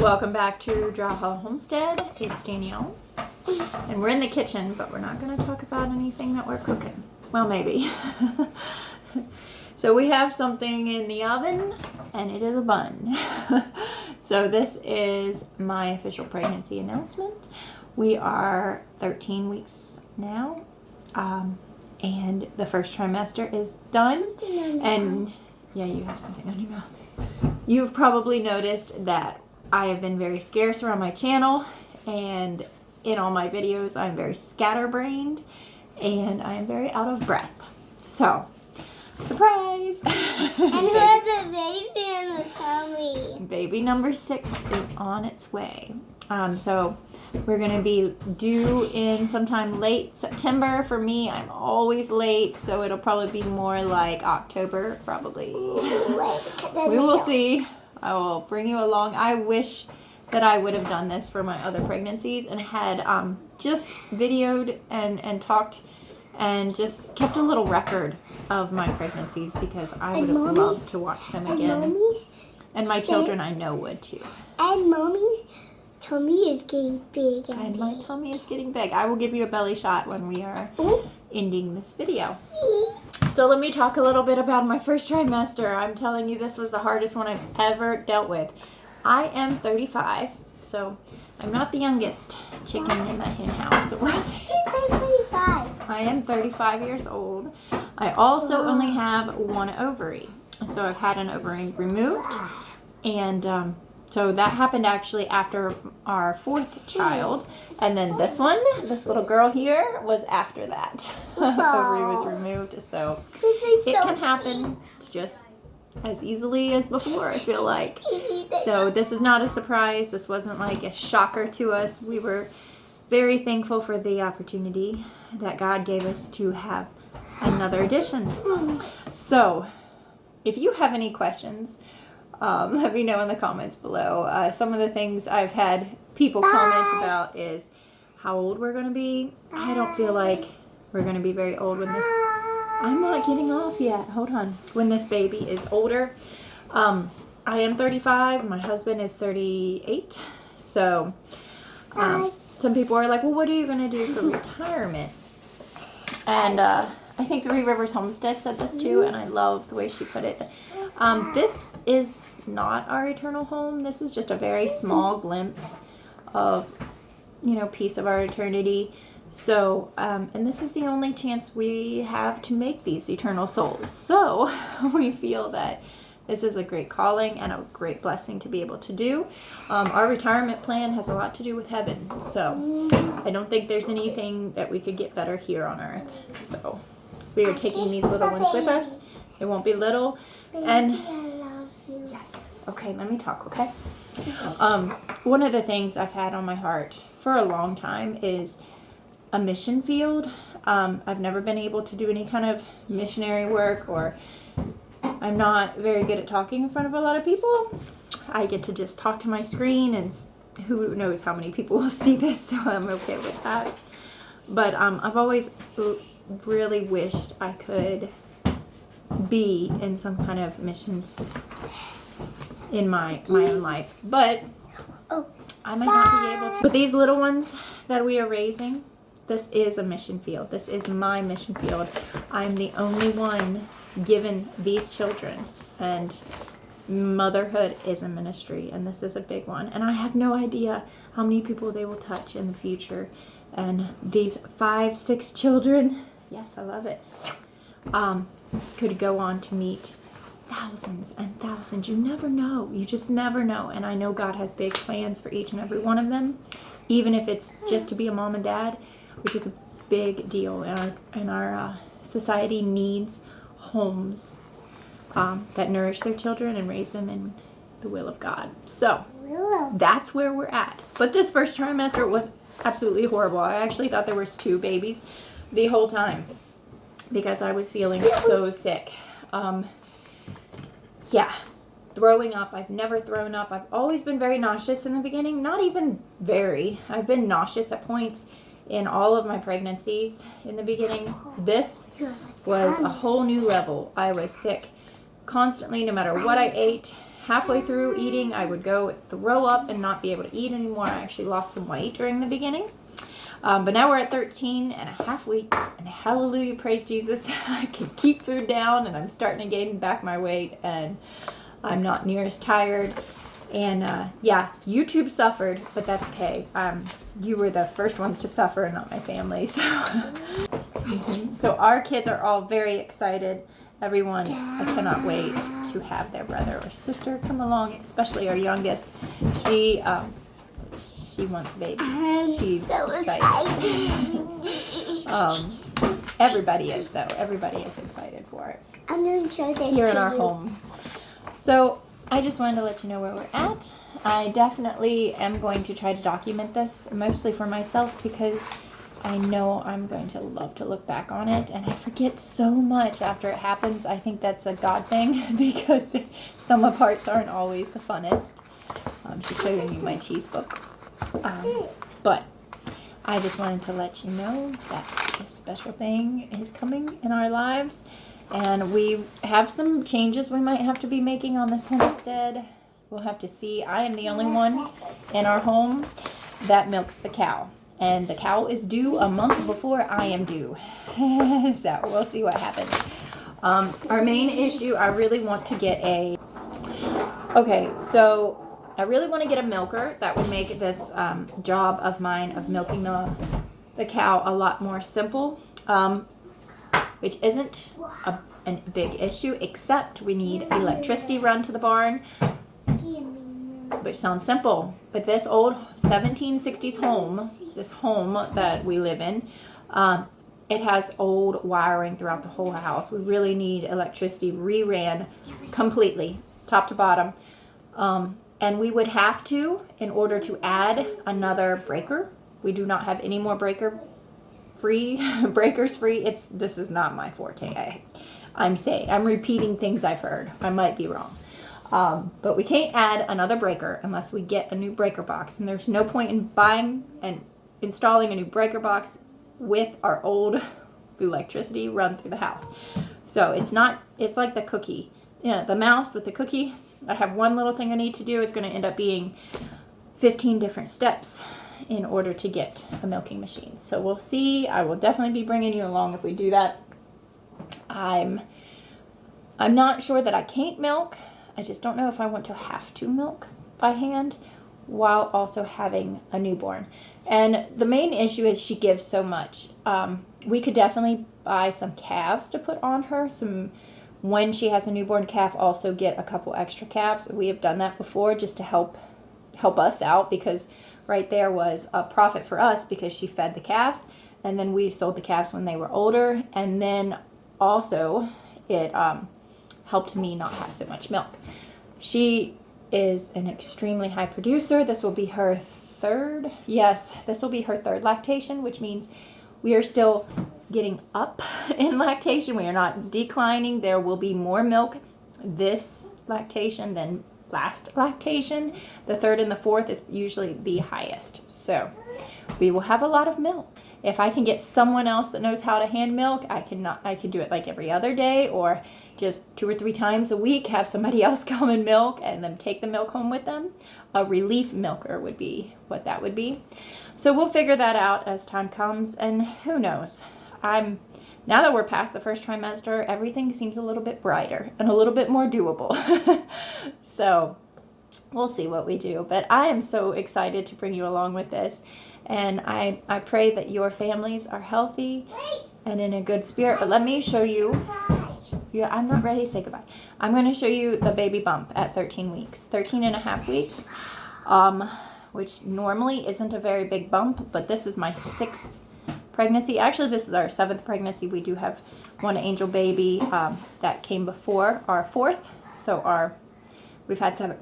Welcome back to Homestead. It's Danielle. And we're in the kitchen, but we're not going to talk about anything that we're cooking. Well, maybe. So we have something in the oven, and it is a bun. So this is my official pregnancy announcement. We are 13 weeks now, and the first trimester is done. And yeah, you have something on your mouth. You've probably noticed that I have been very scarce around my channel, and in all my videos I'm very scatterbrained and I am very out of breath. So, surprise! And who has a baby in the tummy? Baby number 6 is on its way. So we're gonna be due in sometime late September. For me, I'm always late, so it'll probably be more like October, probably. We will see. I will bring you along. I wish that I would have done this for my other pregnancies and had just videoed and talked and just kept a little record of my pregnancies, because I would have loved to watch them again. And my children, I know, would too. And Mommy's tummy is getting big. And my tummy is getting big. I will give you a belly shot when we are ending this video. So let me talk a little bit about my first trimester. I'm telling you, this was the hardest one I've ever dealt with. I am 35, so I'm not the youngest chicken in the hen house. Why did you say 35? I am 35 years old. I also only have one ovary. So I've had an ovary removed, and so that happened actually after our 4th child. And then this one, this little girl here, was after that. Ovary was removed, so it can happen just as easily as before, I feel like. So this is not a surprise. This wasn't like a shocker to us. We were very thankful for the opportunity that God gave us to have another addition. So if you have any questions, let me know in the comments below. Some of the things I've had people comment about is how old we're going to be. I don't feel like we're going to be very old when this... I'm not getting off yet. Hold on. When this baby is older. I am 35. My husband is 38. So some people are like, well, what are you going to do for retirement? And I think Three Rivers Homestead said this too, and I love the way she put it. This is not our eternal home. This is just a very small glimpse of, piece of our eternity. So, and this is the only chance we have to make these eternal souls. So we feel that this is a great calling and a great blessing to be able to do. Our retirement plan has a lot to do with heaven. So I don't think there's anything that we could get better here on earth. So we are taking these little ones with us. It won't be little. And yes. Okay, let me talk, okay? One of the things I've had on my heart for a long time is a mission field. I've never been able to do any kind of missionary work, or I'm not very good at talking in front of a lot of people. I get to just talk to my screen, and who knows how many people will see this, so I'm okay with that. But I've always really wished I could be in some kind of missions in my own life, but I might not be able to. But these little ones that we are raising, this is a mission field. This is my mission field. I'm the only one given these children, and motherhood is a ministry, and this is a big one. And I have no idea how many people they will touch in the future. And these 5, 6 children, yes, I love it, could go on to meet thousands and thousands. You never know. You just never know. And I know God has big plans for each and every one of them, even if it's just to be a mom and dad, which is a big deal. In our society needs homes that nourish their children and raise them in the will of God. So that's where we're at. But this first trimester was absolutely horrible. I actually thought there was 2 babies the whole time because I was feeling so sick. Yeah, throwing up. I've never thrown up. I've always been very nauseous in the beginning. Not even very. I've been nauseous at points in all of my pregnancies in the beginning. This was a whole new level. I was sick constantly, no matter what I ate, halfway through eating, I would go throw up and not be able to eat anymore. I actually lost some weight during the beginning. But now we're at 13 and a half weeks, and hallelujah, praise Jesus, I can keep food down, and I'm starting to gain back my weight, and I'm not near as tired. And yeah, YouTube suffered, but that's okay. You were the first ones to suffer, not my family. So, so our kids are all very excited. Everyone, I cannot wait to have their brother or sister come along, especially our youngest. She wants a baby. She's so excited. Everybody is, though. Everybody is excited for it. I'm going to show this Here in to our you. home. So I just wanted to let you know where we're at. I definitely am going to try to document this, mostly for myself, because I know I'm going to love to look back on it, and I forget so much after it happens. I think that's a God thing, because some parts aren't always the funnest. She's showing you my cheese book. But I just wanted to let you know that this special thing is coming in our lives. And we have some changes we might have to be making on this homestead. We'll have to see. I am the only one in our home that milks the cow. And the cow is due a month before I am due. So we'll see what happens. Our main issue, I really want to get a... Okay, so I really want to get a milker. That would make this job of mine of milking the cow a lot more simple. Which isn't a big issue, except we need electricity run to the barn, which sounds simple. But this old 1760s home, this home that we live in, it has old wiring throughout the whole house. We really need electricity re-ran completely, top to bottom. And we would have to, in order to add another breaker. We do not have any more breakers free. This is not my forte. I'm repeating things I've heard. I might be wrong. But we can't add another breaker unless we get a new breaker box. And there's no point in buying and installing a new breaker box with our old electricity run through the house. So it's like the cookie. Yeah, the mouse with the cookie. I have one little thing I need to do. It's going to end up being 15 different steps in order to get a milking machine. So we'll see. I will definitely be bringing you along if we do that. I'm not sure that I can't milk. I just don't know if I want to have to milk by hand while also having a newborn. And the main issue is she gives so much. We could definitely buy some calves to put on her. When she has a newborn calf, also get a couple extra calves. We have done that before just to help us out, because right there was a profit for us because she fed the calves, and then we sold the calves when they were older, and then also it helped me not have so much milk. She is an extremely high producer. This will be her third lactation, which means we are still getting up in lactation. We are not declining. There will be more milk this lactation than last lactation. The third and the fourth is usually the highest. So we will have a lot of milk. If I can get someone else that knows how to hand milk, I can do it like every other day, or just 2 or 3 times a week, have somebody else come and milk and then take the milk home with them. A relief milker would be what that would be. So we'll figure that out as time comes, and who knows. Now that we're past the first trimester, everything seems a little bit brighter and a little bit more doable. So we'll see what we do. But I am so excited to bring you along with this. And I pray that your families are healthy and in a good spirit. But let me show you. Yeah, I'm not ready to say goodbye. I'm going to show you the baby bump at 13 weeks. 13 and a half weeks, which normally isn't a very big bump. But this is my 6th pregnancy. Actually, this is our 7th pregnancy. We do have one angel baby that came before our 4th. So we've had 7.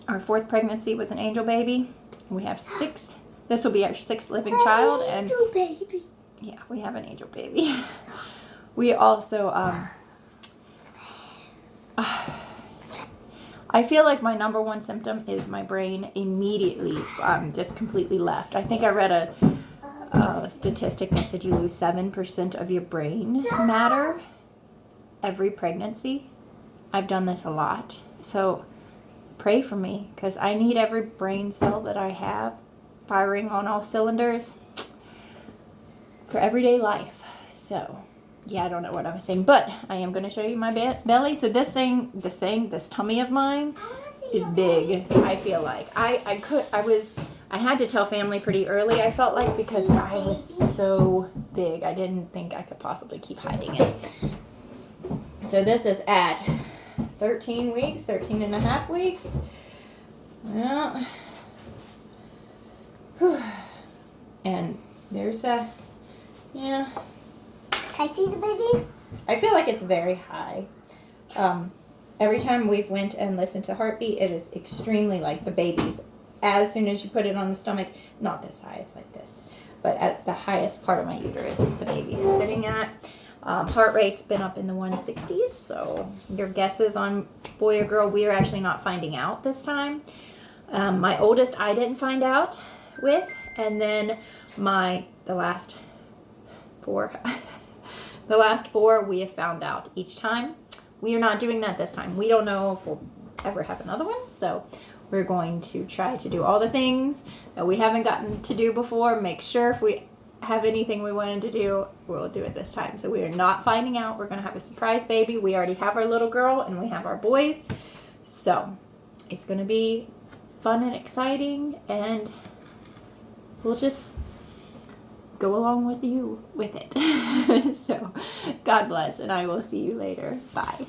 Our 4th pregnancy was an angel baby. We have 6. This will be our 6th living child. And angel baby. Yeah, we have an angel baby. We also, I feel like my number one symptom is my brain immediately just completely left. I think I read a statistic that said you lose 7% of your brain matter every pregnancy. I've done this a lot. So pray for me, because I need every brain cell that I have firing on all cylinders for everyday life. So yeah, I don't know what I was saying, but I am going to show you my belly. So this tummy of mine is big. I feel like I had to tell family pretty early, I felt like, because I was so big. I didn't think I could possibly keep hiding it. So this is at 13 and a half weeks. Well, and there's a, yeah. Can I see the baby? I feel like it's very high. Every time we've went and listened to heartbeat, it is extremely like the baby's. As soon as you put it on the stomach, not this high, it's like this, but at the highest part of my uterus, the baby is sitting at. Heart rate's been up in the 160s, so your guesses on boy or girl, we are actually not finding out this time. My oldest I didn't find out with, and then the last four we have found out each time. We are not doing that this time. We don't know if we'll ever have another one, so we're going to try to do all the things that we haven't gotten to do before. Make sure if we have anything we wanted to do, we'll do it this time. So we are not finding out. We're going to have a surprise baby. We already have our little girl and we have our boys. So it's going to be fun and exciting, and we'll just go along with you with it. So God bless, and I will see you later. Bye.